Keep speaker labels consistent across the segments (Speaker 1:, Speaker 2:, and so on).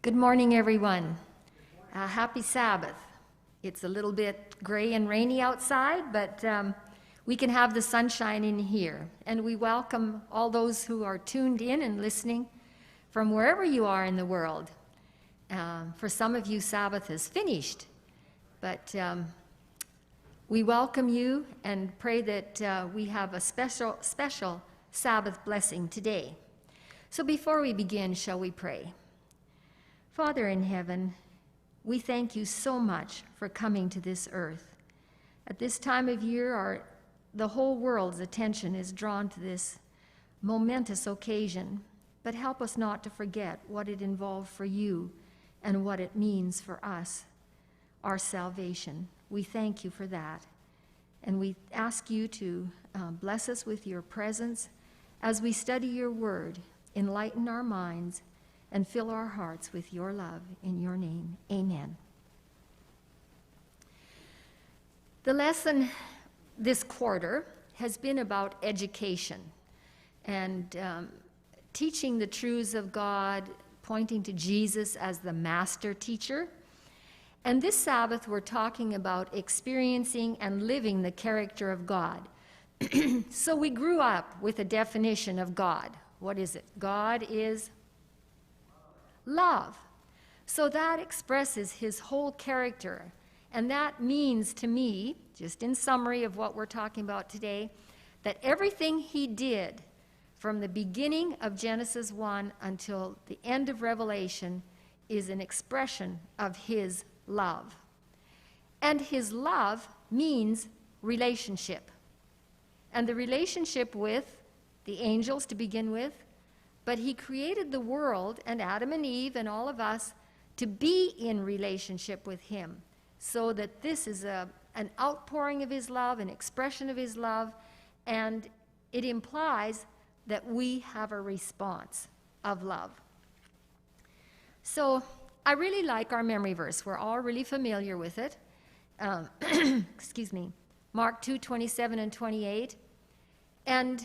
Speaker 1: Good morning, everyone. Happy Sabbath. It's a little bit gray and rainy outside, but we can have the sunshine in here. And we welcome all those who are tuned in and listening from wherever you are in the world. For some of you, Sabbath is finished, but we welcome you and pray that we have a special Sabbath blessing today. So before we begin, shall we pray? Father in heaven, we thank you so much for coming to this earth. At this time of year, the whole world's attention is drawn to this momentous occasion, but help us not to forget what it involved for you and what it means for us, our salvation. We thank you for that. And we ask you to bless us with your presence as we study your word, enlighten our minds, and fill our hearts with your love. In your name, amen. The lesson this quarter has been about education and teaching the truths of God, pointing to Jesus as the master teacher. And this Sabbath, we're talking about experiencing and living the character of God. So we grew up with a definition of God. What is it? God is love. So that expresses his whole character. And that means to me, just in summary of what we're talking about today, that everything he did from the beginning of Genesis 1 until the end of Revelation is an expression of his love. And his love means relationship. And the relationship with the angels to begin with, but he created the world and Adam and Eve and all of us to be in relationship with him, so that this is an outpouring of his love, an expression of his love, and it implies that we have a response of love. So I really like our memory verse. We're all really familiar with it. Excuse me. Mark 2:27 and 28. And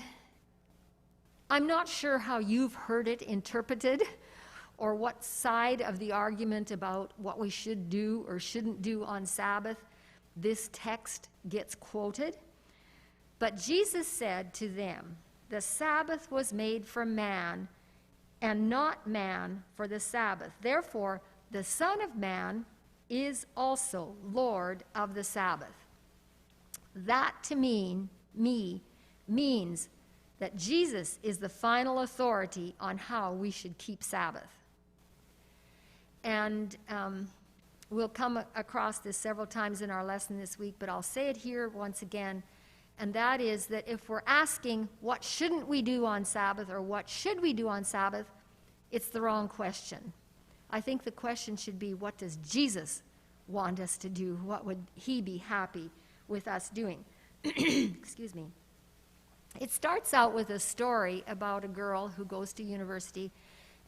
Speaker 1: I'm not sure how you've heard it interpreted or what side of the argument about what we should do or shouldn't do on Sabbath this text gets quoted. But Jesus said to them, "The Sabbath was made for man, and not man for the Sabbath. Therefore, the Son of Man is also Lord of the Sabbath." That to me means that Jesus is the final authority on how we should keep Sabbath. And we'll come across this several times in our lesson this week, but I'll say it here once again, and that is that if we're asking what shouldn't we do on Sabbath or what should we do on Sabbath, it's the wrong question. I think the question should be, what does Jesus want us to do? What would he be happy with us doing? Excuse me. It starts out with a story about a girl who goes to university,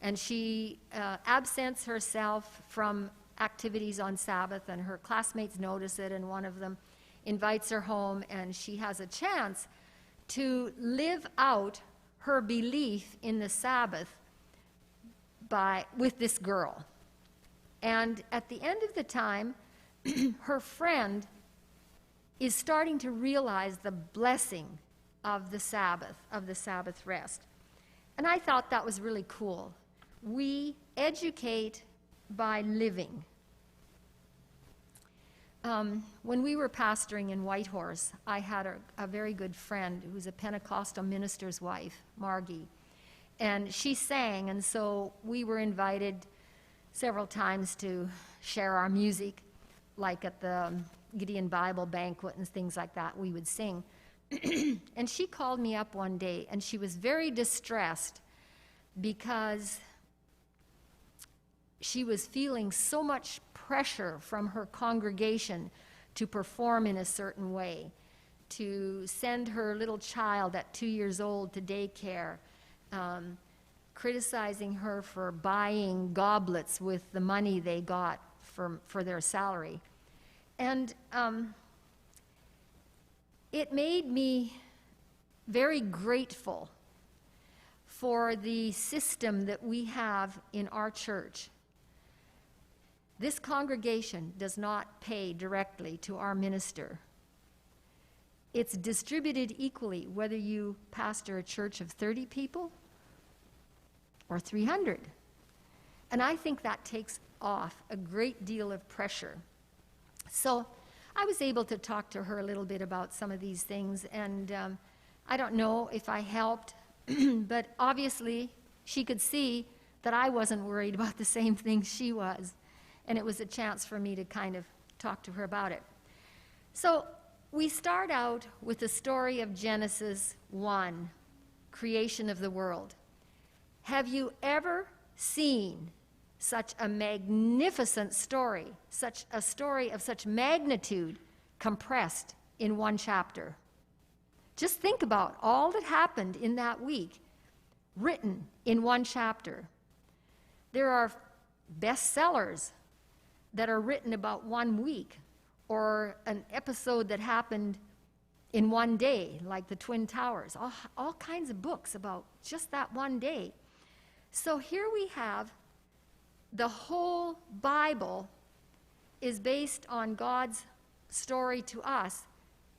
Speaker 1: and she absents herself from activities on Sabbath, and her classmates notice it, and one of them invites her home, and she has a chance to live out her belief in the Sabbath with this girl. And at the end of the time, her friend is starting to realize the blessing of the Sabbath rest. And I thought that was really cool. We educate by living. When we were pastoring in Whitehorse, I had a very good friend who was a Pentecostal minister's wife, Margie, and she sang, and so we were invited several times to share our music, like at the Gideon Bible banquet and things like that, we would sing. And she called me up one day, and she was very distressed because she was feeling so much pressure from her congregation to perform in a certain way, to send her little child at 2 years old to daycare, criticizing her for buying goblets with the money they got for their salary. And it made me very grateful for the system that we have in our church This congregation does not pay directly to our minister. It's distributed equally, whether you pastor a church of 30 people or 300. And I think that takes off a great deal of pressure. So I was able to talk to her a little bit about some of these things, and I don't know if I helped, but obviously she could see that I wasn't worried about the same things she was, and it was a chance for me to kind of talk to her about it. So we start out with the story of Genesis 1, creation of the world. Have you ever seen such a magnificent story, such a story of such magnitude compressed in one chapter? Just think about all that happened in that week, written in one chapter. There are bestsellers that are written about 1 week, or an episode that happened in 1 day, like the Twin Towers, all kinds of books about just that 1 day. So here we have the whole Bible is based on God's story to us,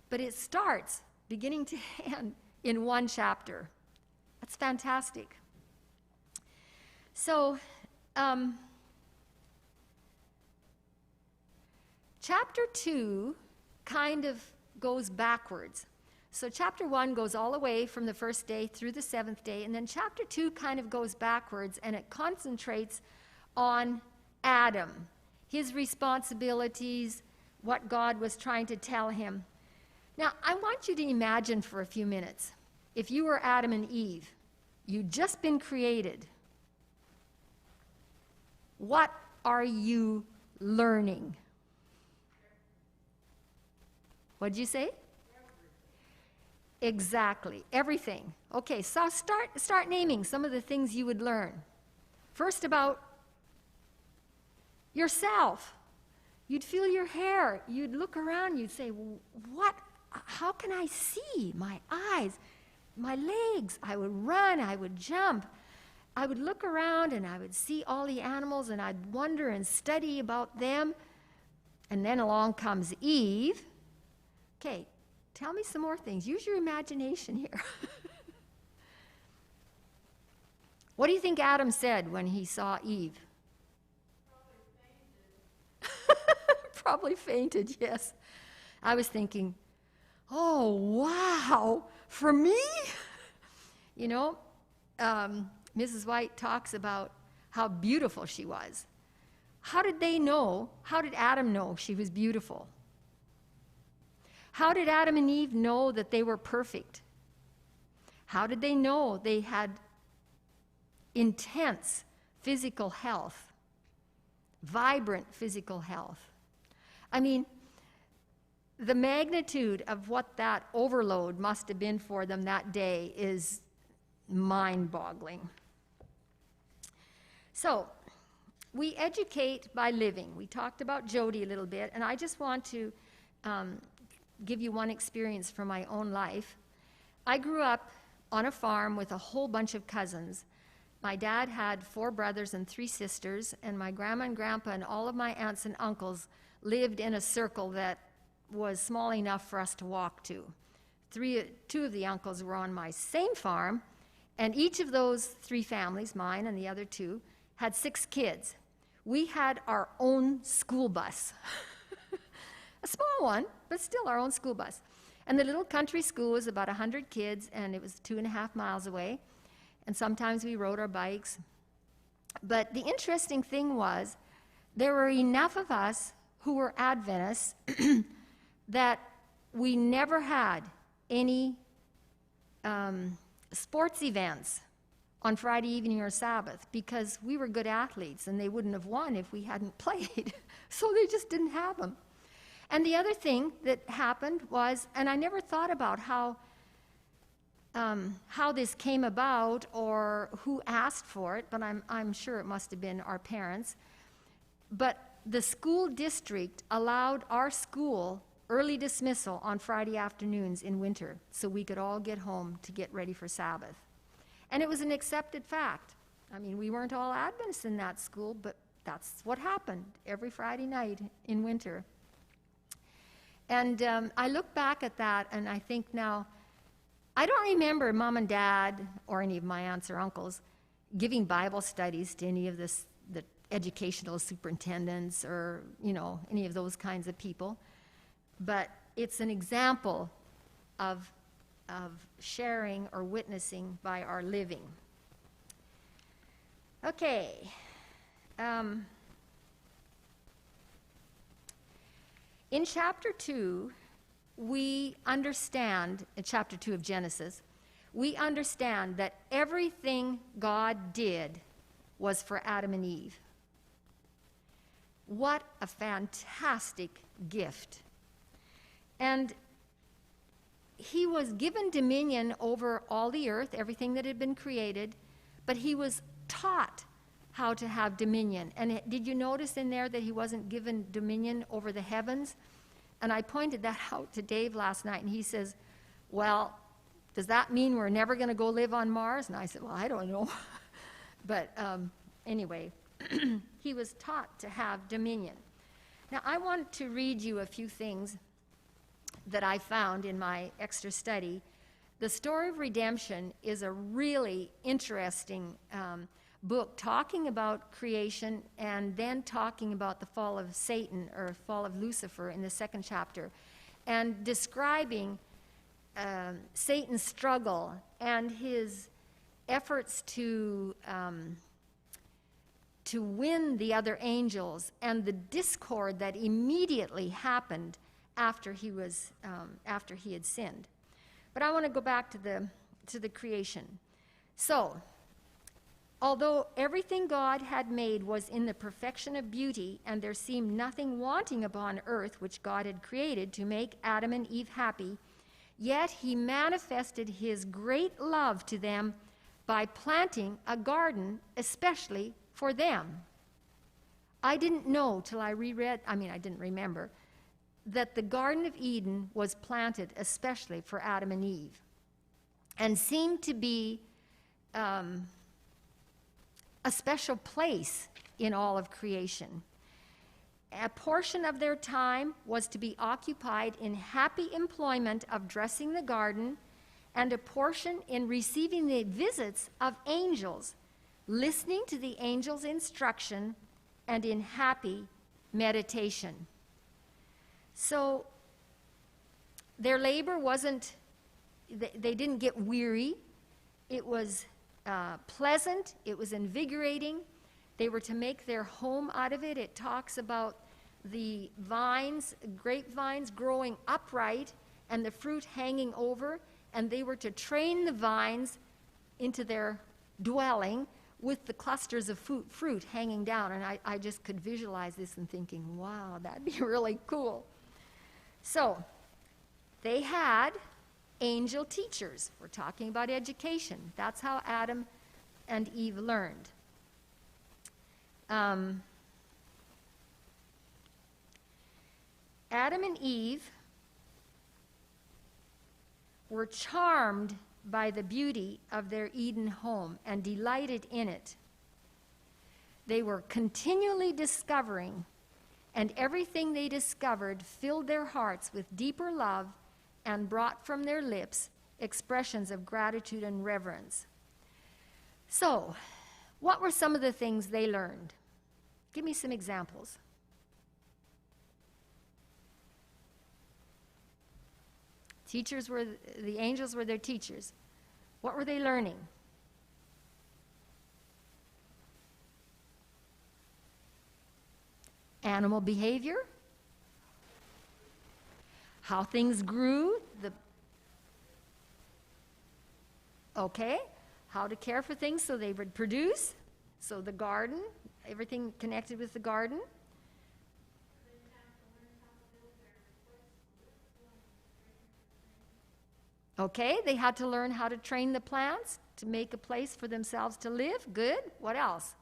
Speaker 1: but it starts beginning to end in 1 chapter. That's fantastic. So, chapter 2 kind of goes backwards. So chapter 1 goes all the way from the first day through the 7th day, and then chapter 2 kind of goes backwards, and it concentrates on Adam, his responsibilities, what God was trying to tell him. Now, I want you to imagine for a few minutes, if you were Adam and Eve, you'd just been created. What are you learning? What'd you say? Exactly, everything. Okay, so start naming some of the things you would learn. First, about yourself. You'd feel your hair. You'd look around. You'd say, what? How can I see? My eyes, my legs. I would run. I would jump. I would look around and I would see all the animals and I'd wonder and study about them. And then along comes Eve. Okay, tell me some more things. Use your imagination here. What do you think Adam said when he saw Eve? Probably fainted, yes. I was thinking, oh, wow, for me? You know, Mrs. White talks about how beautiful she was. How did they know? How did Adam know she was beautiful? How did Adam and Eve know that they were perfect? How did they know they had intense physical health, vibrant physical health? I mean, the magnitude of what that overload must have been for them that day is mind-boggling. So, we educate by living. We talked about Jody a little bit, and I just want to give you one experience from my own life. I grew up on a farm with a whole bunch of cousins. My dad had 4 brothers and 3 sisters, and my grandma and grandpa and all of my aunts and uncles lived in a circle that was small enough for us to walk to. 2 of the uncles were on my same farm, and each of those 3 families, mine and the other 2, had 6 kids. We had our own school bus. A small one, but still our own school bus. And the little country school was about 100 kids, and it was 2.5 miles away. And sometimes we rode our bikes. But the interesting thing was, there were enough of us who were Adventists that we never had any sports events on Friday evening or Sabbath, because we were good athletes and they wouldn't have won if we hadn't played. So they just didn't have them. And the other thing that happened was, and I never thought about how this came about or who asked for it, but I'm sure it must have been our parents. But the school district allowed our school early dismissal on Friday afternoons in winter so we could all get home to get ready for Sabbath. And it was an accepted fact. I mean, we weren't all Adventists in that school, but that's what happened every Friday night in winter. And I look back at that and I think now, I don't remember Mom and Dad or any of my aunts or uncles giving Bible studies to any of the educational superintendents or, any of those kinds of people. But it's an example of sharing or witnessing by our living. Okay. In chapter 2, we understand, in chapter 2 of Genesis, we understand that everything God did was for Adam and Eve. What a fantastic gift. And he was given dominion over all the earth, everything that had been created, but he was taught how to have dominion. And did you notice in there that he wasn't given dominion over the heavens? And I pointed that out to Dave last night, and he says, well, does that mean we're never going to go live on Mars? And I said, well, I don't know. But anyway, he was taught to have dominion. Now, I want to read you a few things that I found in my extra study. The story of redemption is a really interesting book talking about creation and then talking about the fall of Satan or fall of Lucifer in the 2nd chapter, and describing Satan's struggle and his efforts to win the other angels and the discord that immediately happened after he had sinned. But I want to go back to the creation. So, although everything God had made was in the perfection of beauty, and there seemed nothing wanting upon earth which God had created to make Adam and Eve happy, yet he manifested his great love to them by planting a garden especially for them. I didn't know till I I didn't remember, that the Garden of Eden was planted especially for Adam and Eve, and seemed to be a special place in all of creation. A portion of their time was to be occupied in happy employment of dressing the garden, and a portion in receiving the visits of angels, listening to the angels' instruction, and in happy meditation. So their labor wasn't, they didn't get weary. It was pleasant, it was invigorating. They were to make their home out of it. It talks about the vines, grapevines growing upright and the fruit hanging over, and they were to train the vines into their dwelling with the clusters of fruit hanging down. And I just could visualize this and thinking, wow, that'd be really cool. So they had angel teachers. We're talking about education. That's how Adam and Eve learned. Adam and Eve were charmed by the beauty of their Eden home and delighted in it. They were continually discovering, and everything they discovered filled their hearts with deeper love and brought from their lips expressions of gratitude and reverence. So, what were some of the things they learned? Give me some examples. The angels were their teachers. What were they learning? Animal behavior, how things grew, how to care for things so they would produce, so the garden, everything connected with the garden. Okay, they had to learn how to train the plants to make a place for themselves to live. Good. What else?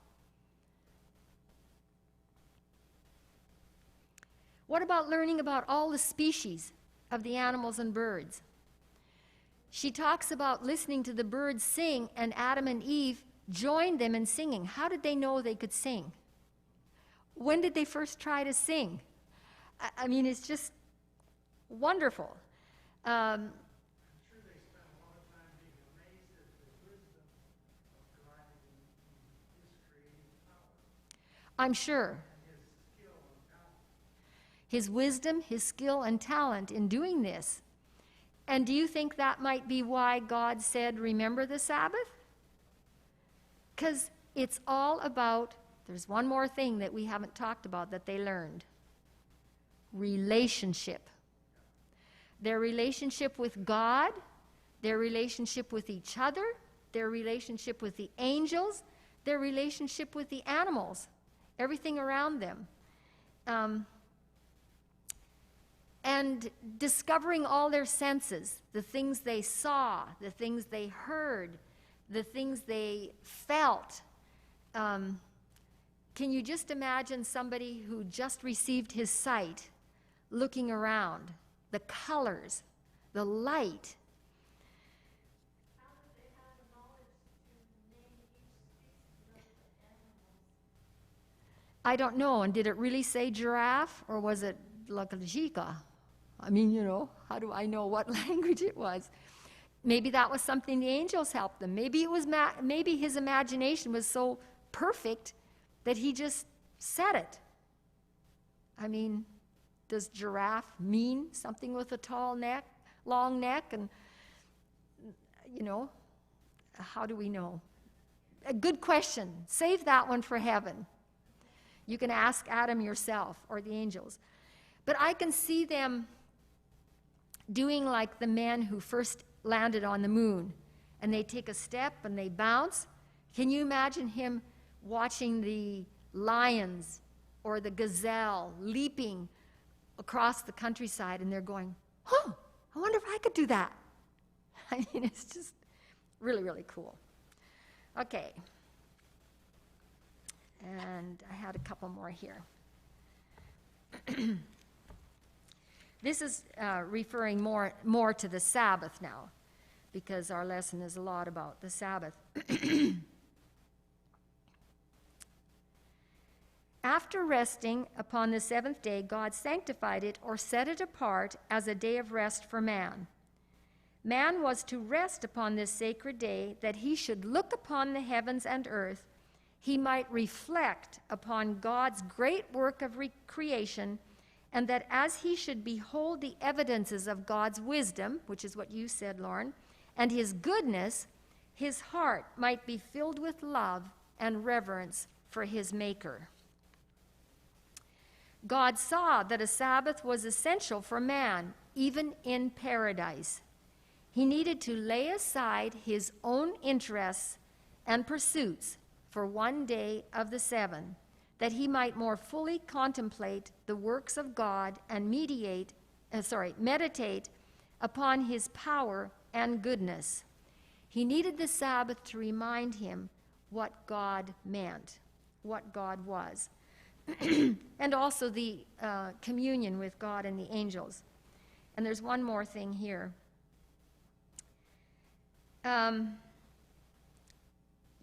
Speaker 1: What about learning about all the species of the animals and birds? She talks about listening to the birds sing, and Adam and Eve joined them in singing. How did they know they could sing? When did they first try to sing? I mean, it's just wonderful.
Speaker 2: I'm sure they spent a lot of time being amazed at the wisdom of God and His creative power
Speaker 1: I'm sure.
Speaker 2: and His skill and talent.
Speaker 1: His wisdom, his skill, and talent in doing this. And do you think that might be why God said, remember the Sabbath? Because it's all about, there's one more thing that we haven't talked about that they learned. Relationship. Their relationship with God, their relationship with each other, their relationship with the angels, their relationship with the animals, everything around them. And discovering all their senses, the things they saw, the things they heard, the things they felt. Can you just imagine somebody who just received his sight looking around, the colors, the light?
Speaker 3: How did they have the knowledge to name each species of the animals?
Speaker 1: I don't know. And did it really say giraffe, or was it lakajika? I mean, how do I know what language it was? Maybe that was something the angels helped them. Maybe it was maybe his imagination was so perfect that he just said it. I mean, does giraffe mean something with a tall neck, long neck, and how do we know? A good question. Save that one for heaven. You can ask Adam yourself or the angels. But I can see them doing like the men who first landed on the moon, and they take a step and they bounce. Can you imagine him watching the lions or the gazelle leaping across the countryside, and they're going, oh, I wonder if I could do that. I mean, it's just really, really cool. Okay. And I had a couple more here. This is referring more to the Sabbath now, because our lesson is a lot about the Sabbath. After resting upon the seventh day, God sanctified it or set it apart as a day of rest for man. Man was to rest upon this sacred day, that he should look upon the heavens and earth, he might reflect upon God's great work of creation, and that as he should behold the evidences of God's wisdom, which is what you said, Lauren, and his goodness, his heart might be filled with love and reverence for his Maker. God saw that a Sabbath was essential for man, even in paradise. He needed to lay aside his own interests and pursuits for one day of the 7, that he might more fully contemplate the works of God and meditate upon his power and goodness. He needed the Sabbath to remind him what God meant, what God was, and also the communion with God and the angels. And there's one more thing here.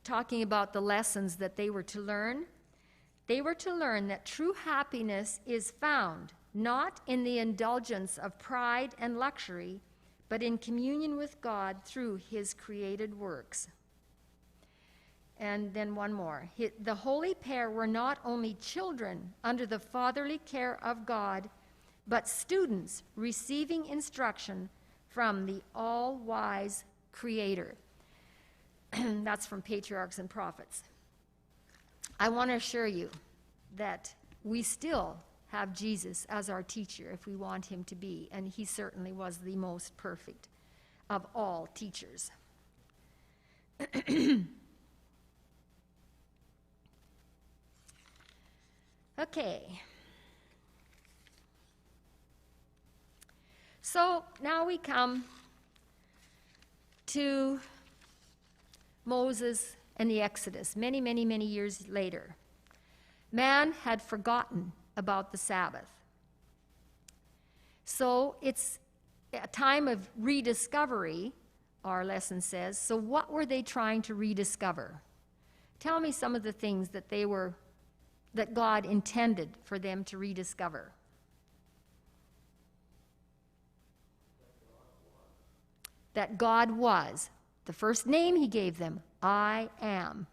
Speaker 1: Talking about the lessons that they were to learn. They were to learn that true happiness is found not in the indulgence of pride and luxury, but in communion with God through his created works. And then one more. The holy pair were not only children under the fatherly care of God, but students receiving instruction from the all-wise Creator. That's from Patriarchs and Prophets. I want to assure you that we still have Jesus as our teacher if we want him to be, and he certainly was the most perfect of all teachers. Okay. So now we come to Moses and the Exodus, many, many, many years later. Man had forgotten about the Sabbath. So it's a time of rediscovery, our lesson says. So what were they trying to rediscover? Tell me some of the things that they were that God intended for them to rediscover? That God was. The first name he gave them, I am.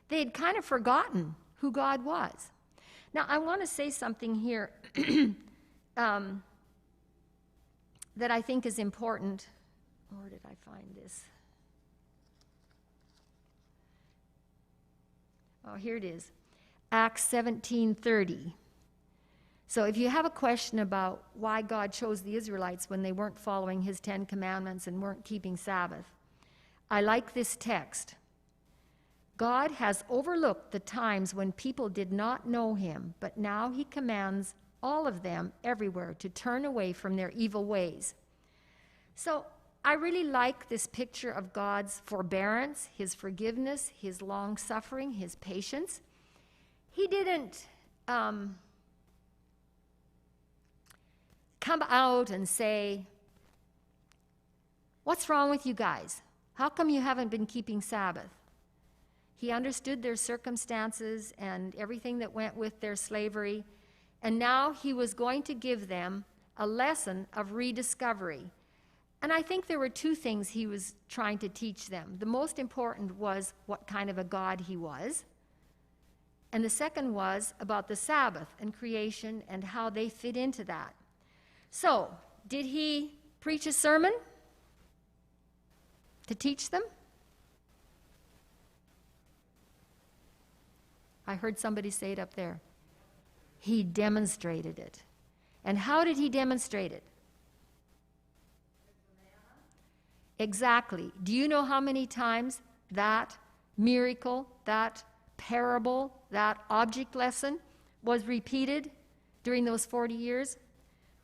Speaker 1: They had kind of forgotten who God was. Now, I want to say something here that I think is important. Where did I find this? Oh, here it is. Acts 17:30. So if you have a question about why God chose the Israelites when they weren't following his 10 commandments and weren't keeping Sabbath, I like this text. God has overlooked the times when people did not know him, but now he commands all of them everywhere to turn away from their evil ways. So I really like this picture of God's forbearance, his forgiveness, his long suffering, his patience. He didn't come out and say, "What's wrong with you guys? How come you haven't been keeping Sabbath?" He understood their circumstances and everything that went with their slavery, and now he was going to give them a lesson of rediscovery. And I think there were two things he was trying to teach them. The most important was what kind of a God he was, and the second was about the Sabbath and creation and how they fit into that. So, did he preach a sermon to teach them? I heard somebody say it up there. He demonstrated it. And how did he demonstrate it? Exactly. Do you know how many times that miracle, that parable, that object lesson was repeated during those 40 years?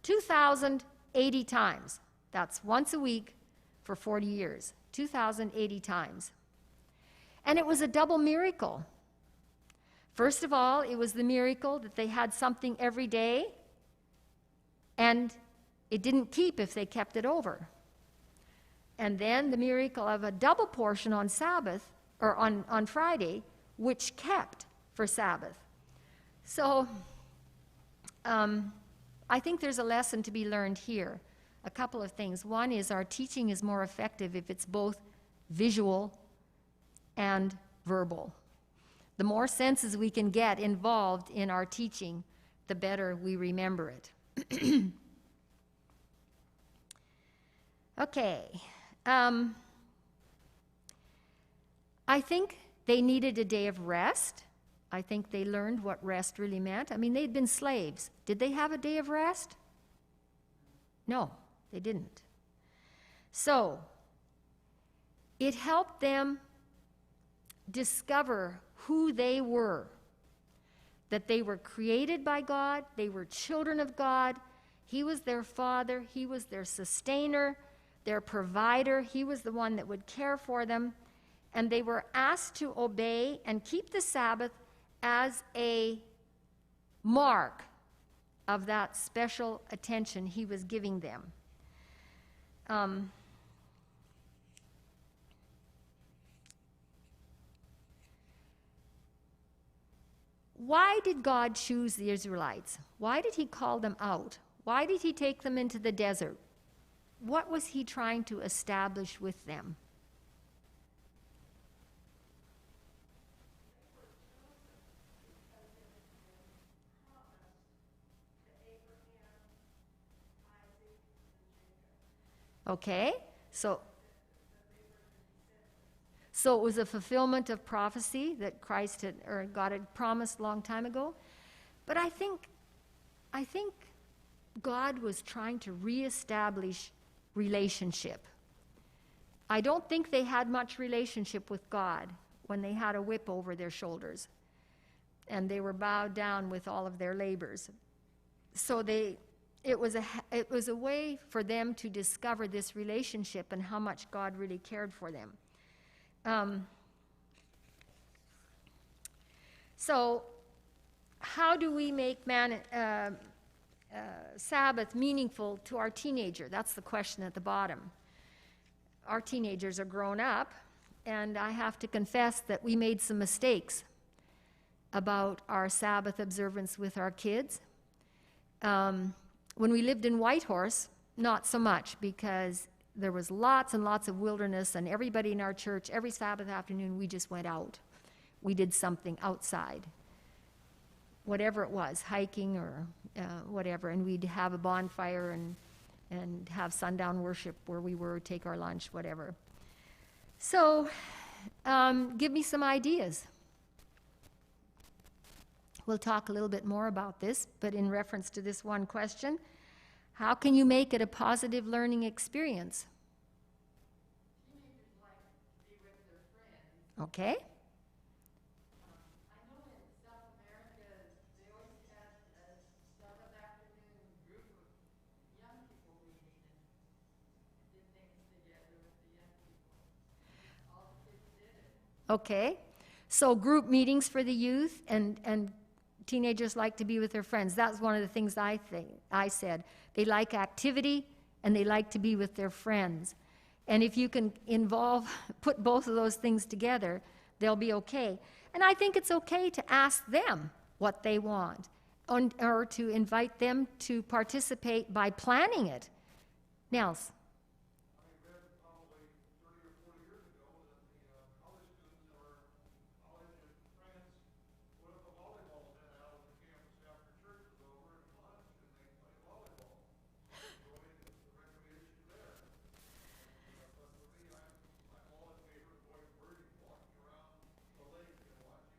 Speaker 1: 2,080 times. That's once a week for 40 years. 2,080 times. And it was a double miracle. First of all, it was the miracle that they had something every day, and it didn't keep if they kept it over. And then the miracle of a double portion on Sabbath, or on Friday, which kept for Sabbath. So I think there's a lesson to be learned here. A couple of things. One is our teaching is more effective if it's both visual and verbal. The more senses we can get involved in our teaching, the better we remember it. Okay. I think they needed a day of rest. I think they learned what rest really meant. I mean, they'd been slaves. Did they have a day of rest? No, they didn't. So, it helped them discover who they were. That they were created by God, they were children of God, he was their father, he was their sustainer, their provider, he was the one that would care for them, and they were asked to obey and keep the Sabbath as a mark of that special attention he was giving them. Why did God choose the Israelites? Why did he call them out? Why did he take them into the desert? What was he trying to establish with them? Okay, so it was a fulfillment of prophecy that Christ had, or God had promised a long time ago. But I think God was trying to reestablish relationship. I don't think they had much relationship with God when they had a whip over their shoulders and they were bowed down with all of their labors. So it was a way for them to discover this relationship and how much God really cared for them. So how do we make Sabbath meaningful to our teenager? That's the question at the bottom. Our teenagers are grown up, and I have to confess that we made some mistakes. about our Sabbath observance with our kids. When we lived in Whitehorse, not so much, because there was lots and lots of wilderness, and everybody in our church, every Sabbath afternoon, we just went out. We did something outside, whatever it was, hiking or whatever, and we'd have a bonfire and have sundown worship where we were, take our lunch, whatever. So, give me some ideas. We'll talk a little bit more about this, but in reference to this one question, how can you make it a positive learning experience?
Speaker 4: Teenagers like to be with their friends.
Speaker 1: Okay?
Speaker 4: I know in South America, they always had a Sabbath afternoon group of young people meeting and did things together with the young people. All the kids did it.
Speaker 1: Okay. So group meetings for the youth, and teenagers like to be with their friends. That's one of the things I said. They like activity, and they like to be with their friends. And if you can put both of those things together, they'll be okay. And I think it's okay to ask them what they want, or to invite them to participate by planning it. Nels?
Speaker 2: I read probably 30 or 40 years ago that the college students or college friends put up a volleyball net out on the campus after church was over and lunch, and they play volleyball. Enjoying the recreation there. But for me, I'm all in favor of going birding, walking around the lake and watching,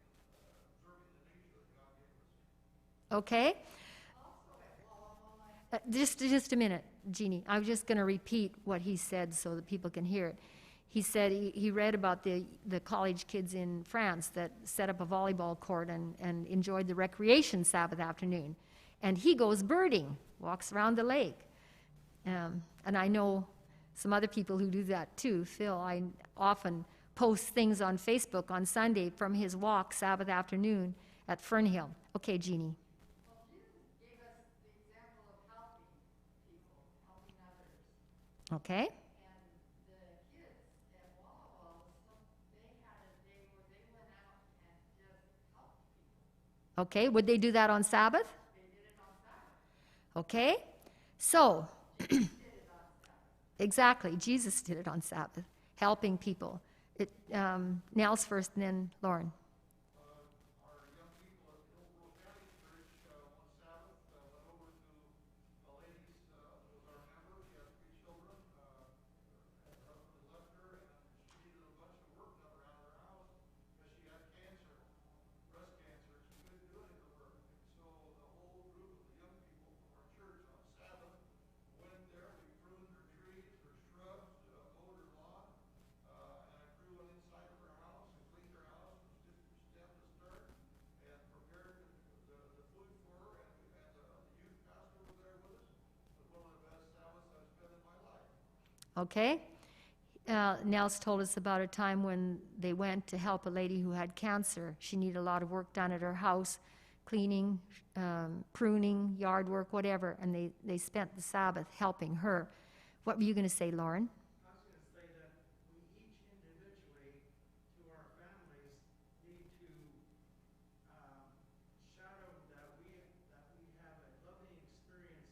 Speaker 2: observing the nature that God gave us.
Speaker 1: Okay? Just a minute, Jeannie. I'm just going to repeat what he said so that people can hear it. He said he read about the college kids in France that set up a volleyball court and enjoyed the recreation Sabbath afternoon. And he goes birding, walks around the lake. And I know some other people who do that too. Phil, I often post things on Facebook on Sunday from his walk Sabbath afternoon at Fernhill. Okay, Jeannie.
Speaker 4: Well, Jesus gave us the example of helping people, helping others.
Speaker 1: Okay?
Speaker 4: And the kids at Walla Walla, they had a day where they went out and just helped people.
Speaker 1: Okay, would they do that on Sabbath?
Speaker 4: They did it on Sabbath.
Speaker 1: Okay? So,
Speaker 4: Did it on Sabbath.
Speaker 1: exactly, Jesus did it on Sabbath, helping people. Nels first and then Lauren.
Speaker 2: Our young people at Hillsborough County Church one Sabbath went over to a lady that was our member. She had 3 children. Her husband had left her, and she needed a bunch of work done around her house because she had cancer, breast cancer. She couldn't do any of the work. So the whole group of the young people from our church on Sabbath went there. We pruned her trees, her shrubs, mowed her lawn. And a crew went inside of her house and cleaned her house from stem to start and prepared the food for her. And the youth pastor was there with us. It was one of the best Sabbaths I've spent in my life.
Speaker 1: Okay? Nels told us about a time when they went to help a lady who had cancer. She needed a lot of work done at her house, cleaning, pruning, yard work, whatever, and they spent the Sabbath helping her. What were you going to say, Lauren?
Speaker 2: I was going to say that we each individually, to our families, need to shadow that we have a loving experience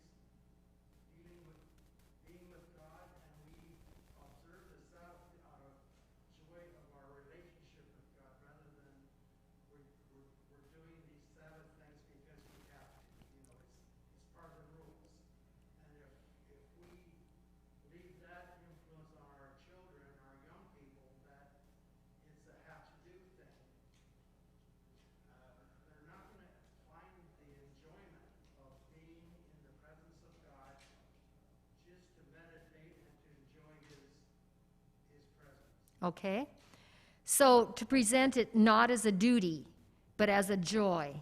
Speaker 2: being with God, and we observe the Sabbath out of joy of our relationship with God, rather than we're doing these Sabbath things because we have to. It's part of the rules. And if we leave that influence on our children, our young people, that it's a have-to-do thing, they're not going to find the enjoyment of being in the presence of God just to meditate and to enjoy His presence.
Speaker 1: Okay? So to present it not as a duty, but as a joy.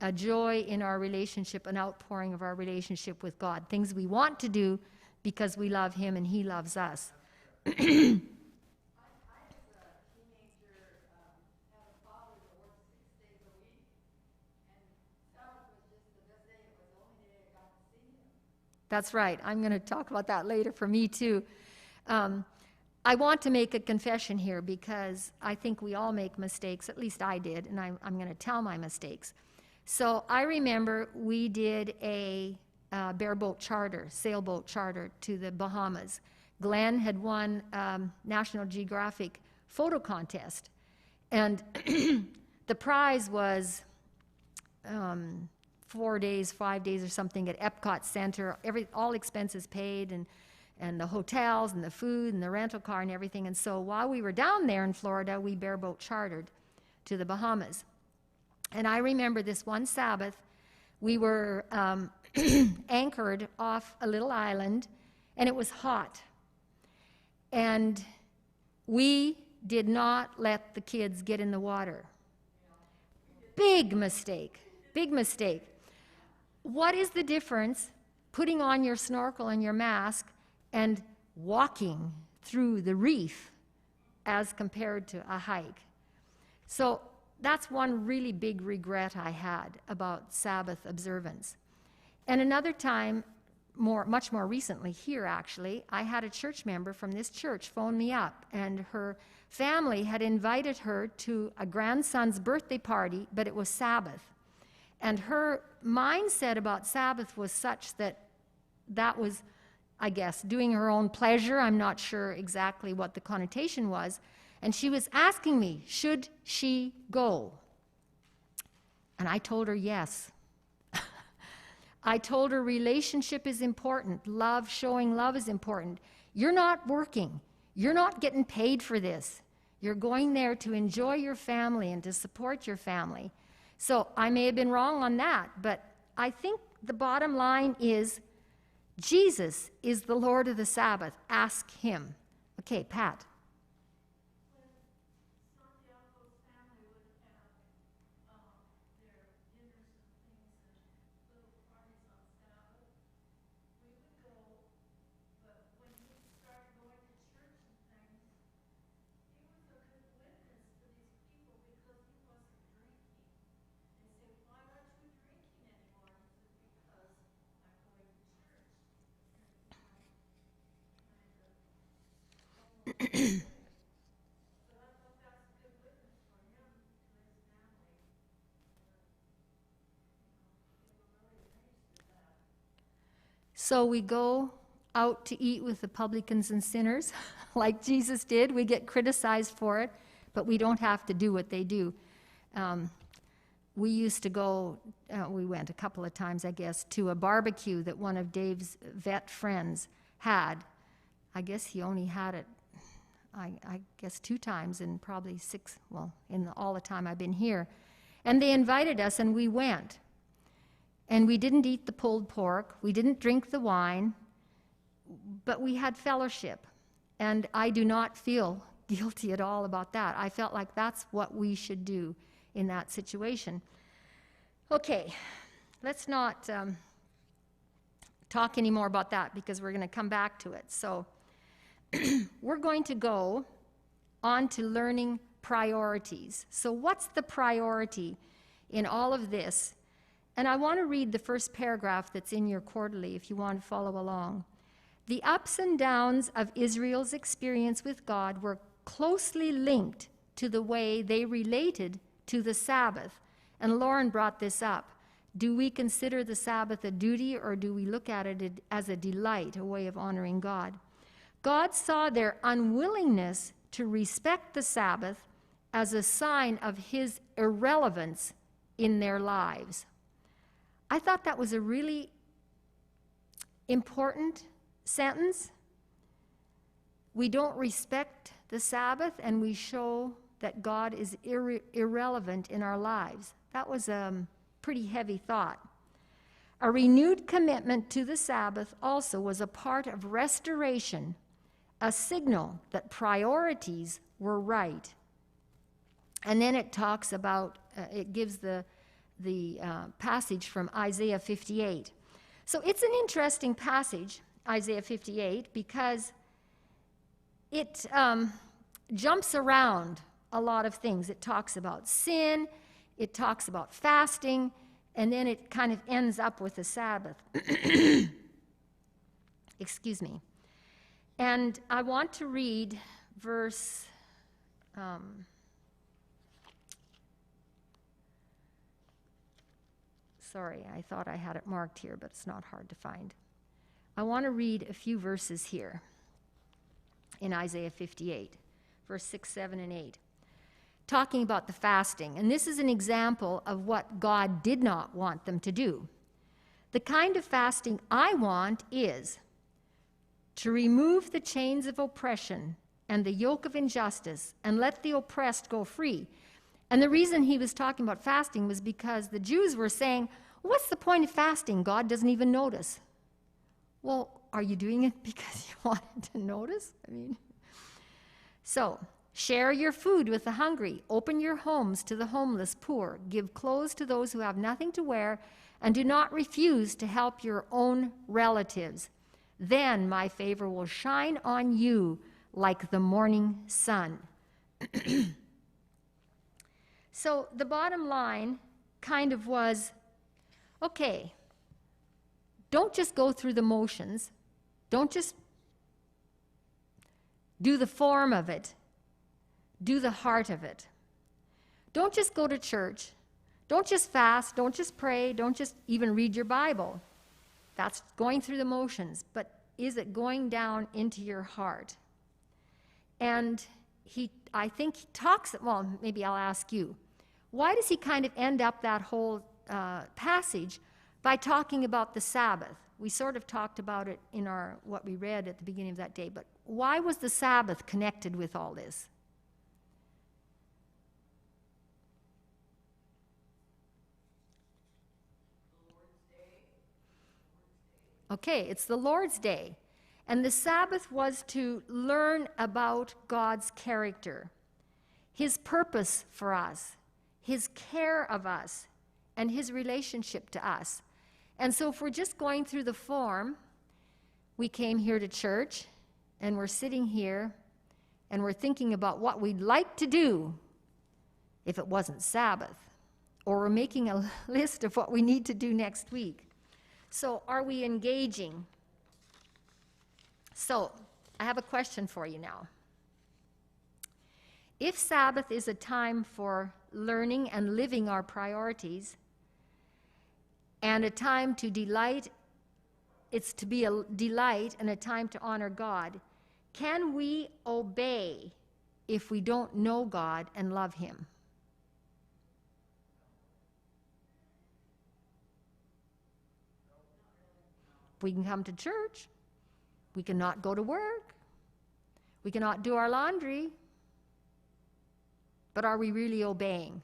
Speaker 1: A joy in our relationship, an outpouring of our relationship with God. Things we want to do because we love Him and He loves us.
Speaker 4: I, as a teenager, had a father that worked 6 days a week, and Sabbath was just the best day. It was the only day I got to see him.
Speaker 1: That's right. I'm going to talk about that later for me too. I want to make a confession here because I think we all make mistakes. At least I did, and I'm going to tell my mistakes. So I remember we did a bareboat charter, sailboat charter to the Bahamas. Glenn had won National Geographic photo contest, and the prize was 4 days, 5 days or something at Epcot Center, all expenses paid, and the hotels and the food and the rental car and everything. And so while we were down there in Florida, we bareboat chartered to the Bahamas. And I remember this one Sabbath, we were anchored off a little island, and it was hot. And we did not let the kids get in the water. Big mistake, big mistake. What is the difference putting on your snorkel and your mask and walking through the reef as compared to a hike? So that's one really big regret I had about Sabbath observance. And another time, much more recently here actually, I had a church member from this church phone me up, and her family had invited her to a grandson's birthday party, but it was Sabbath. And her mindset about Sabbath was such that that was, I guess, doing her own pleasure. I'm not sure exactly what the connotation was. And she was asking me, should she go? And I told her yes. I told her relationship is important. Love, showing love is important. You're not working. You're not getting paid for this. You're going there to enjoy your family and to support your family. So I may have been wrong on that, but I think the bottom line is Jesus is the Lord of the Sabbath. Ask him. Okay, Pat.
Speaker 3: Santiago's family would have their dinners and things and little parties on Sabbath. We would go, but when he started going to church and things, he was a good witness to these people because he wasn't drinking. They say, why aren't you drinking anymore? He said, because I'm going to church. And so I thought that's a good witness for him to his family. They were really amazed at that.
Speaker 1: So we go out to eat with the publicans and sinners, like Jesus did. We get criticized for it, but we don't have to do what they do. We used to go, we went a couple of times, I guess, to a barbecue that one of Dave's vet friends had. I guess he only had it, I guess, 2 times in probably 6, well, all the time I've been here. And they invited us, and we went. And we didn't eat the pulled pork. We didn't drink the wine. But we had fellowship. And I do not feel guilty at all about that. I felt like that's what we should do in that situation. Okay, let's not talk anymore about that because we're going to come back to it. So we're going to go on to learning priorities. So what's the priority in all of this? And I want to read the first paragraph that's in your quarterly if you want to follow along. The ups and downs of Israel's experience with God were closely linked to the way they related to the Sabbath. And Lauren brought this up. Do we consider the Sabbath a duty, or do we look at it as a delight, a way of honoring God? God saw their unwillingness to respect the Sabbath as a sign of his irrelevance in their lives. I thought that was a really important sentence. We don't respect the Sabbath, and we show that God is irrelevant in our lives. That was a pretty heavy thought. A renewed commitment to the Sabbath also was a part of restoration, a signal that priorities were right. And then it talks about, it gives the passage from Isaiah 58. So it's an interesting passage, Isaiah 58, because it jumps around a lot of things. It talks about sin, it talks about fasting, and then it kind of ends up with the Sabbath. Excuse me. And I want to read verse, sorry, I thought I had it marked here, but it's not hard to find. I want to read a few verses here in Isaiah 58, verse 6, 7, and 8, talking about the fasting. And this is an example of what God did not want them to do. The kind of fasting I want is to remove the chains of oppression and the yoke of injustice and let the oppressed go free. And the reason he was talking about fasting was because the Jews were saying, what's the point of fasting? God doesn't even notice. Well, are you doing it because you want him to notice? So, share your food with the hungry. Open your homes to the homeless, poor. Give clothes to those who have nothing to wear, and do not refuse to help your own relatives. Then my favor will shine on you like the morning sun. So the bottom line kind of was, okay, don't just go through the motions. Don't just do the form of it. Do the heart of it. Don't just go to church. Don't just fast. Don't just pray. Don't just even read your Bible. That's going through the motions. But is it going down into your heart? And I think he talks, well, maybe I'll ask you, why does he kind of end up that whole passage by talking about the Sabbath? We sort of talked about it in what we read at the beginning of that day, but why was the Sabbath connected with all this? Okay, it's the Lord's Day. And the Sabbath was to learn about God's character, his purpose for us, his care of us, and his relationship to us. And so if we're just going through the form, we came here to church, and we're sitting here, and we're thinking about what we'd like to do if it wasn't Sabbath, or we're making a list of what we need to do next week. So are we engaging? So I have a question for you now. If Sabbath is a time for learning and living our priorities, and a time to delight, it's to be a delight and a time to honor God, can we obey if we don't know God and love him? We can come to church. We cannot go to work. We cannot do our laundry. But are we really obeying?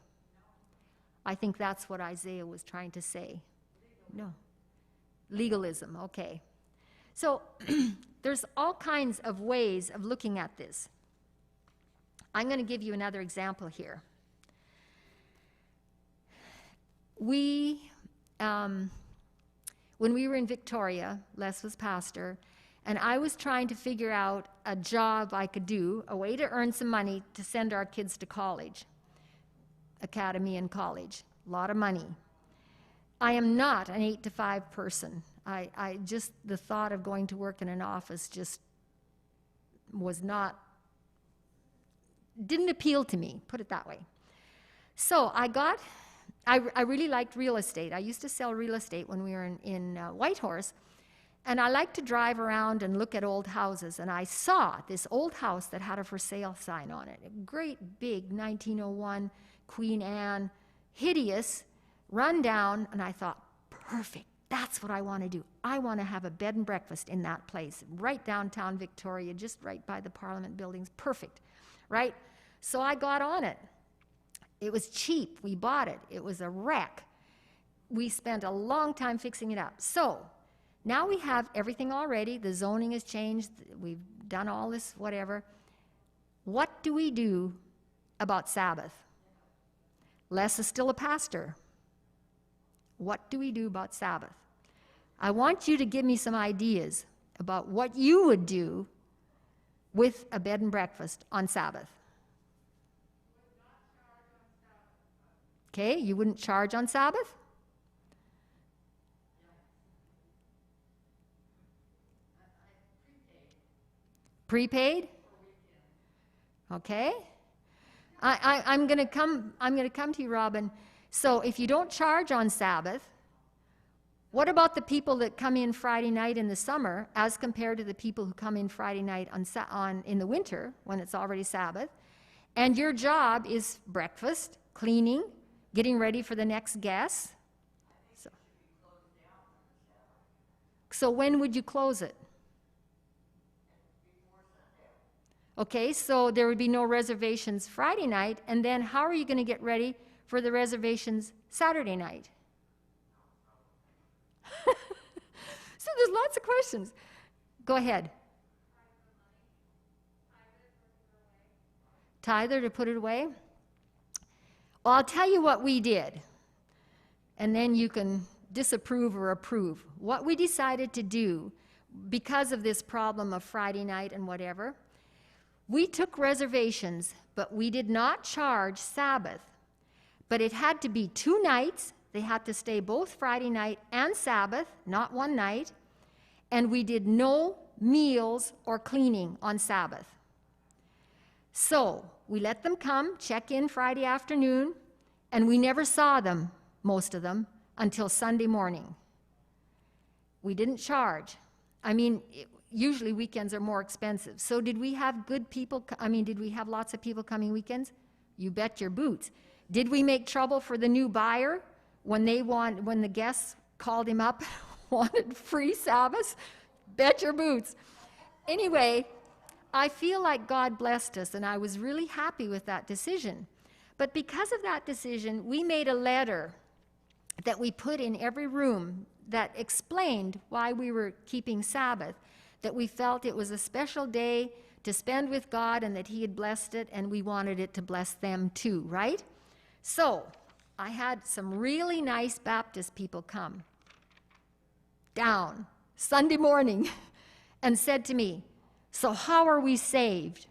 Speaker 1: I think that's what Isaiah was trying to say. No. Legalism, okay. So there's all kinds of ways of looking at this. I'm going to give you another example here. When we were in Victoria, Les was pastor, and I was trying to figure out a job I could do, a way to earn some money to send our kids to college, academy and college, a lot of money. I am not an 8 to 5 person. I just, the thought of going to work in an office just was not, didn't appeal to me, put it that way. So I really liked real estate. I used to sell real estate when we were in Whitehorse, and I liked to drive around and look at old houses, and I saw this old house that had a for sale sign on it, a great big 1901 Queen Anne, hideous, run down, and I thought, perfect, that's what I want to do. I want to have a bed and breakfast in that place, right downtown Victoria, just right by the Parliament buildings, perfect, right? So I got on it. It was cheap. We bought it. It was a wreck. We spent a long time fixing it up. So now we have everything already. The zoning has changed. We've done all this, whatever. What do we do about Sabbath? Les is still a pastor. What do we do about Sabbath? I want you to give me some ideas about what you would do with a bed and breakfast on Sabbath. Okay, you wouldn't charge on Sabbath? Prepaid? Okay. I'm going to come to you, Robin. So if you don't charge on Sabbath, what about the people that come in Friday night in the summer as compared to the people who come in Friday night in the winter when it's already Sabbath? And your job is breakfast, cleaning, getting ready for the next guest. So when would you close it? Okay, so there would be no reservations Friday night, and then how are you going to get ready for the reservations Saturday night? So there's lots of questions. Go ahead. Tither to put it away? Well, I'll tell you what we did, and then you can disapprove or approve. What we decided to do, because of this problem of Friday night and whatever, we took reservations, but we did not charge Sabbath. But it had to be 2 nights. They had to stay both Friday night and Sabbath, not one night. And we did no meals or cleaning on Sabbath. So we let them come, check in Friday afternoon, and we never saw them, most of them, until Sunday morning. We didn't charge. I mean, usually weekends are more expensive. So did we have good people? Did we have lots of people coming weekends? You bet your boots. Did we make trouble for the new buyer when the guests called him up and wanted free Sabbath? Bet your boots. Anyway, I feel like God blessed us, and I was really happy with that decision. But because of that decision, we made a letter that we put in every room that explained why we were keeping Sabbath, that we felt it was a special day to spend with God and that He had blessed it, and we wanted it to bless them too, right? So I had some really nice Baptist people come down Sunday morning and said to me, "So how are we saved?"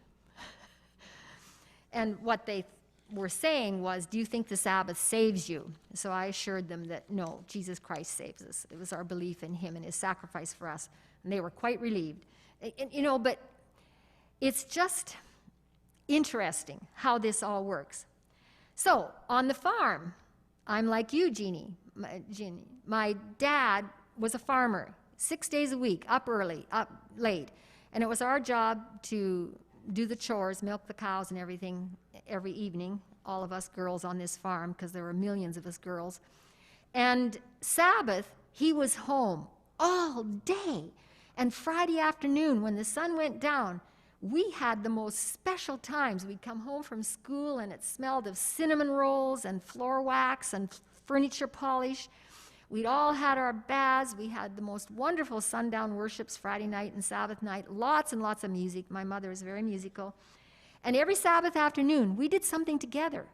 Speaker 1: And what they were saying was, "Do you think the Sabbath saves you?" So I assured them that no, Jesus Christ saves us. It was our belief in Him and His sacrifice for us. And they were quite relieved. But it's just interesting how this all works. So on the farm, I'm like you, Jeannie. My dad was a farmer, 6 days a week, up early, up late. And it was our job to do the chores, milk the cows and everything every evening, all of us girls on this farm, because there were millions of us girls. And Sabbath, he was home all day. And Friday afternoon, when the sun went down, we had the most special times. We'd come home from school, and it smelled of cinnamon rolls and floor wax and furniture polish. We'd all had our baths. We had the most wonderful sundown worships Friday night and Sabbath night, lots and lots of music. My mother is very musical. And every Sabbath afternoon, we did something together.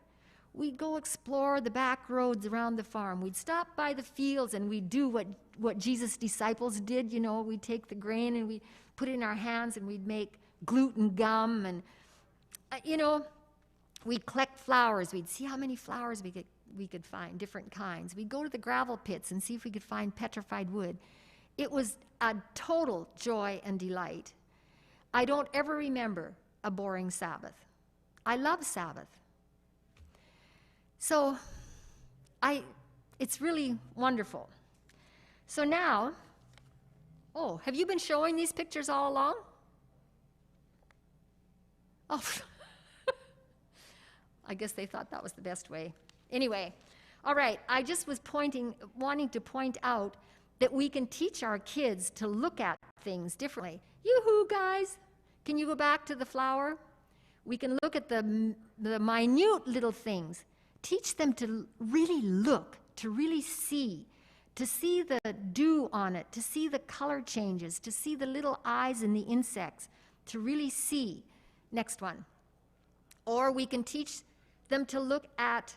Speaker 1: We'd go explore the back roads around the farm. We'd stop by the fields, and we'd do what Jesus' disciples did. We'd take the grain and we'd put it in our hands, and we'd make gluten gum. And, we'd collect flowers. We'd see how many flowers we could find, different kinds. We'd go to the gravel pits and see if we could find petrified wood. It was a total joy and delight. I don't ever remember a boring Sabbath. I love Sabbath. So it's really wonderful. So now, have you been showing these pictures all along? Oh, I guess they thought that was the best way. Anyway, all right, I just was wanting to point out that we can teach our kids to look at things differently. Yoo-hoo, guys! Can you go back to the flower? We can look at the minute little things. Teach them to really look, to really see, to see the dew on it, to see the color changes, to see the little eyes in the insects, to really see. Next one. Or we can teach them to look at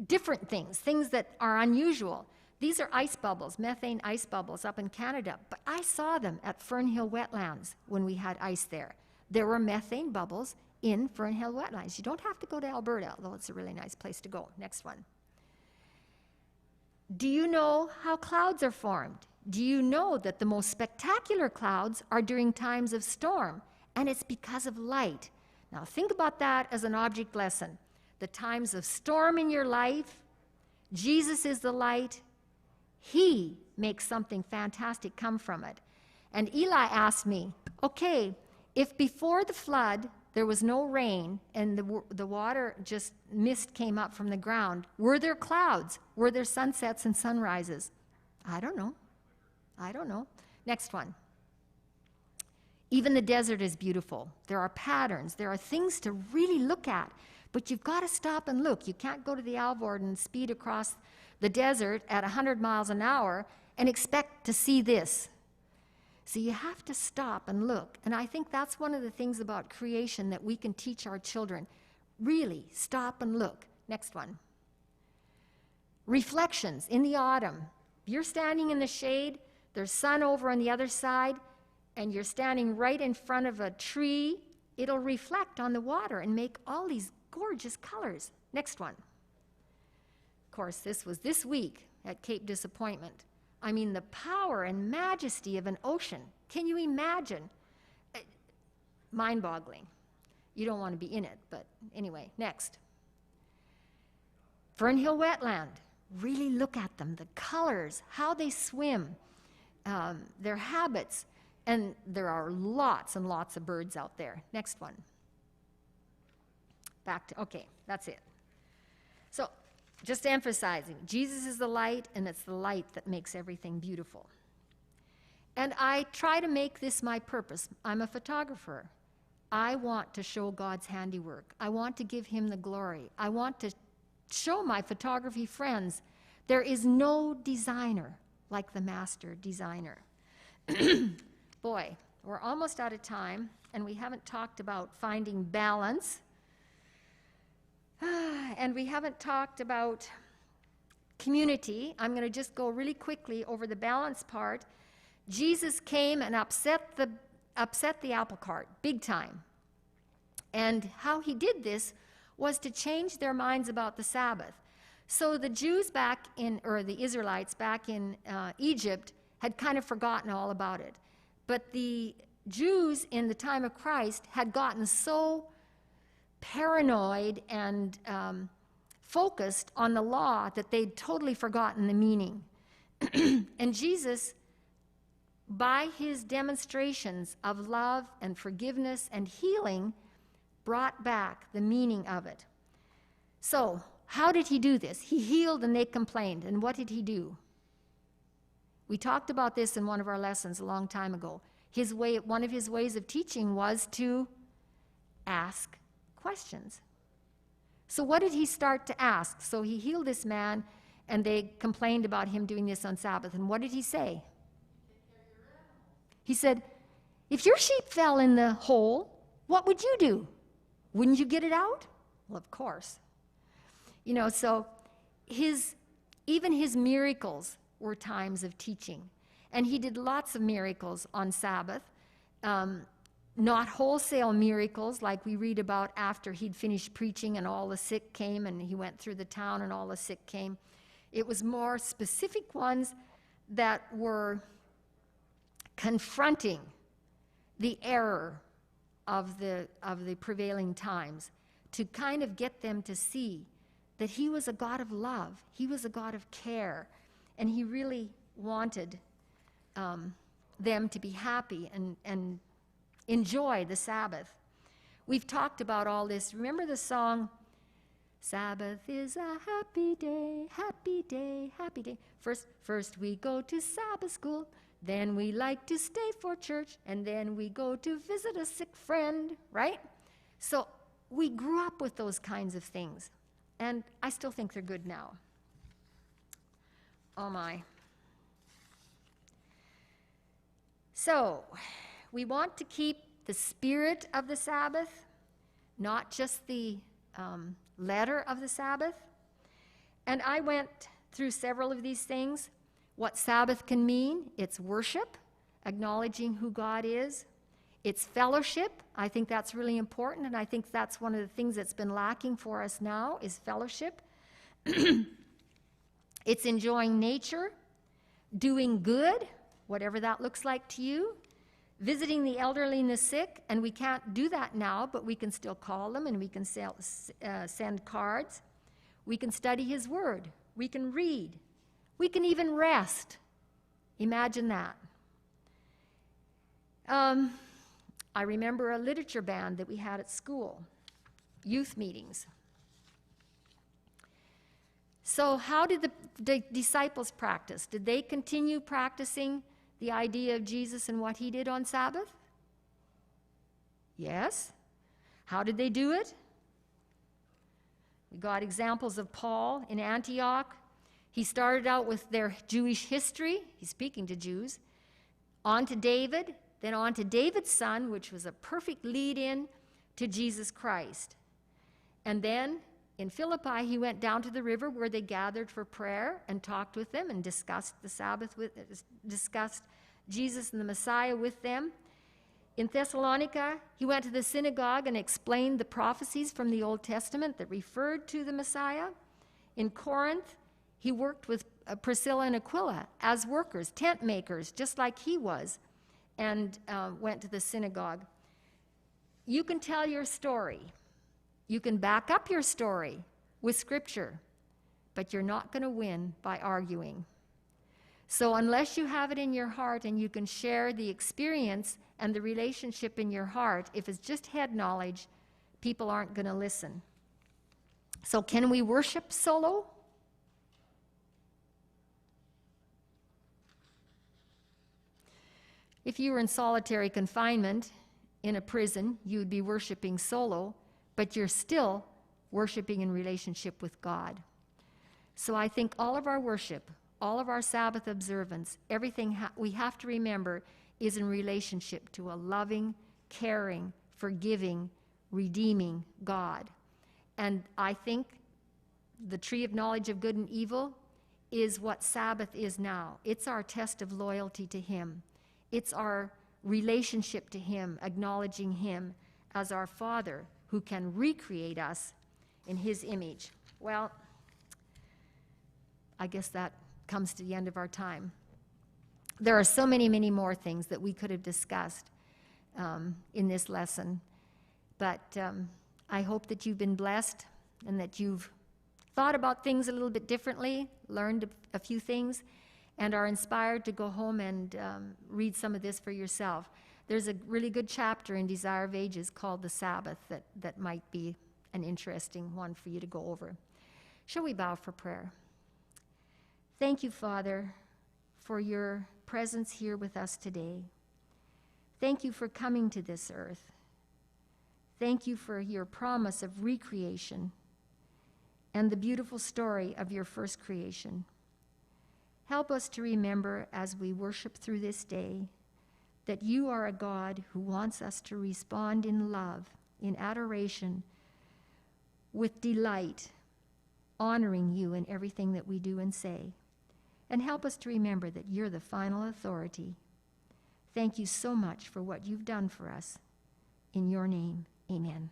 Speaker 1: different things that are unusual. These are ice bubbles, methane ice bubbles up in Canada, but I saw them at Fernhill Wetlands when we had ice there. There were methane bubbles in Fernhill Wetlands. You don't have to go to Alberta, although it's a really nice place to go. Next one. Do you know how clouds are formed? Do you know that the most spectacular clouds are during times of storm? And it's because of light. Now think about that as an object lesson. The times of storm in your life, Jesus is the light. He makes something fantastic come from it. And Eli asked me, okay, if before the flood there was no rain and the water, just mist came up from the ground, were there clouds? Were there sunsets and sunrises? I don't know. I don't know. Next one. Even the desert is beautiful. There are patterns. There are things to really look at. But you've got to stop and look. You can't go to the Alvord and speed across the desert at 100 miles an hour and expect to see this. So you have to stop and look. And I think that's one of the things about creation that we can teach our children. Really, stop and look. Next one. Reflections in the autumn. You're standing in the shade. There's sun over on the other side, and you're standing right in front of a tree. It'll reflect on the water and make all these gorgeous colors. Next one. Of course, this was this week at Cape Disappointment. I mean, the power and majesty of an ocean. Can you imagine? Mind-boggling. You don't want to be in it, but anyway, next. Fernhill Wetland. Really look at them, the colors, how they swim, their habits, and there are lots and lots of birds out there. Next one. Okay, that's it. So, just emphasizing, Jesus is the light, and it's the light that makes everything beautiful. And I try to make this my purpose. I'm a photographer. I want to show God's handiwork. I want to give him the glory. I want to show my photography friends there is no designer like the master designer. Boy, we're almost out of time, and we haven't talked about finding balance. And we haven't talked about community. I'm going to just go really quickly over the balance part. Jesus came and upset the apple cart, big time. And how he did this was to change their minds about the Sabbath. So the Jews or the Israelites back in Egypt had kind of forgotten all about it. But the Jews in the time of Christ had gotten so paranoid and focused on the law that they'd totally forgotten the meaning. And Jesus, by his demonstrations of love and forgiveness and healing, brought back the meaning of it. So, how did he do this? He healed and they complained. And what did he do? We talked about this in one of our lessons a long time ago. One of his ways of teaching was to ask questions. So what did he start to ask? So he healed this man, and they complained about him doing this on Sabbath. And what did he say? He said, if your sheep fell in the hole, what would you do? Wouldn't you get it out? Well, of course. You know, so even his miracles were times of teaching. And he did lots of miracles on Sabbath. Not wholesale miracles like we read about after he'd finished preaching and all the sick came and he went through the town and all the sick came. It was more specific ones that were confronting the error of the prevailing times to kind of get them to see that he was a God of love, he was a God of care, and he really wanted them to be happy and enjoy the Sabbath. We've talked about all this. Remember the song, Sabbath is a happy day, happy day, happy day. First we go to Sabbath school, then we like to stay for church, and then we go to visit a sick friend, right? So we grew up with those kinds of things, and I still think they're good now. Oh my. So, we want to keep the spirit of the Sabbath, not just the letter of the Sabbath. And I went through several of these things. What Sabbath can mean, it's worship, acknowledging who God is. It's fellowship. I think that's really important, and I think that's one of the things that's been lacking for us now is fellowship. It's enjoying nature, doing good. whatever that looks like to you. Visiting the elderly and the sick, and we can't do that now, but we can still call them and we can send cards. We can study His Word. We can read. We can even rest. Imagine that. I remember a literature band that we had at school, youth meetings. So how did the disciples practice? Did they continue practicing the idea of Jesus and what He did on Sabbath? Yes. How did they do it? We got examples of Paul in Antioch. He started out with their Jewish history. He's speaking to Jews. On to David, then on to David's son, which was a perfect lead-in to Jesus Christ. And then in Philippi, he went down to the river where they gathered for prayer and talked with them and discussed the Sabbath, discussed Jesus and the Messiah with them. In Thessalonica, he went to the synagogue and explained the prophecies from the Old Testament that referred to the Messiah. In Corinth, he worked with Priscilla and Aquila as workers, tent makers, just like he was, and went to the synagogue. You can tell your story. You can back up your story with Scripture, but you're not going to win by arguing. So unless you have it in your heart and you can share the experience and the relationship in your heart, if it's just head knowledge, people aren't going to listen. So can we worship solo? If you were in solitary confinement in a prison, you would be worshiping solo, but you're still worshiping in relationship with God. So I think all of our worship, all of our Sabbath observance, everything we have to remember is in relationship to a loving, caring, forgiving, redeeming God. And I think the tree of knowledge of good and evil is what Sabbath is now. It's our test of loyalty to Him. It's our relationship to Him, acknowledging Him as our Father who can recreate us in His image. Well, I guess that comes to the end of our time. There are so many, many more things that we could have discussed in this lesson, but I hope that you've been blessed and that you've thought about things a little bit differently, learned a few things, and are inspired to go home and read some of this for yourself. There's a really good chapter in Desire of Ages called The Sabbath that might be an interesting one for you to go over. Shall we bow for prayer? Thank you, Father, for your presence here with us today. Thank you for coming to this earth. Thank you for your promise of recreation and the beautiful story of your first creation. Help us to remember as we worship through this day that you are a God who wants us to respond in love, in adoration, with delight, honoring you in everything that we do and say. And help us to remember that you're the final authority. Thank you so much for what you've done for us. In your name, amen.